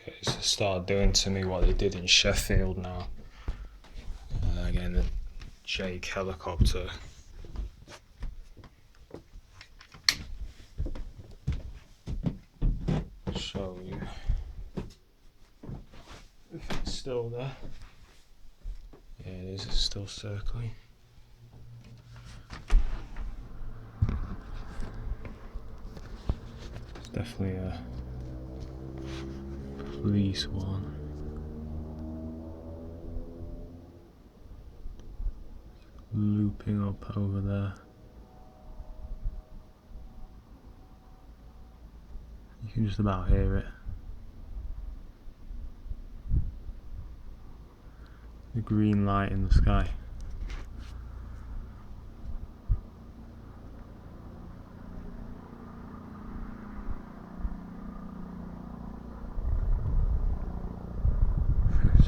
Okay, so start doing to me what they did in Sheffield now. Again, the Jake helicopter. Show you if it's still there. Yeah, it is. It's still circling. It's definitely a police one. Looping up over there. You can just about hear it. The green light in the sky.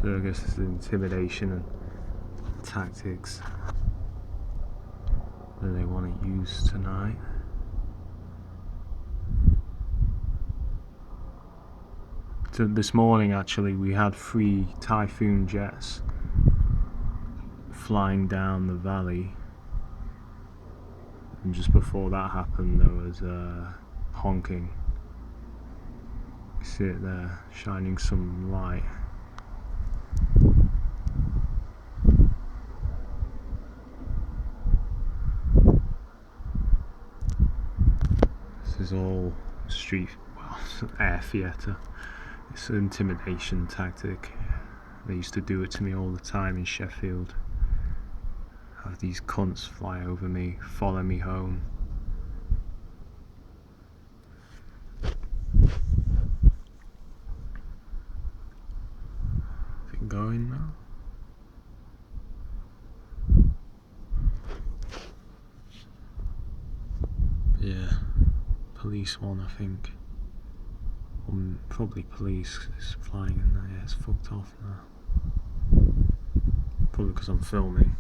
So I guess it's intimidation and tactics that they want to use tonight. So this morning actually we had 3 Typhoon jets flying down the valley, and just before that happened there was honking. You see it there, shining some light. This is all air theatre. It's an intimidation tactic. They used to do it to me all the time in Sheffield. Have these cunts fly over me, follow me home. Is it going now? Yeah, police one, I think. Probably police, 'cause it's flying in there. Yeah, it's fucked off now. Probably because I'm filming.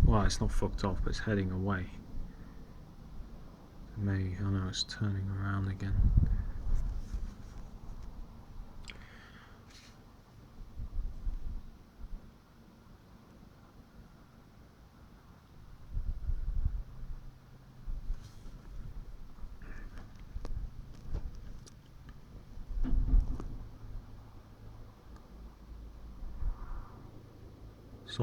Well, it's not fucked off, but it's heading away. I know it's turning around again.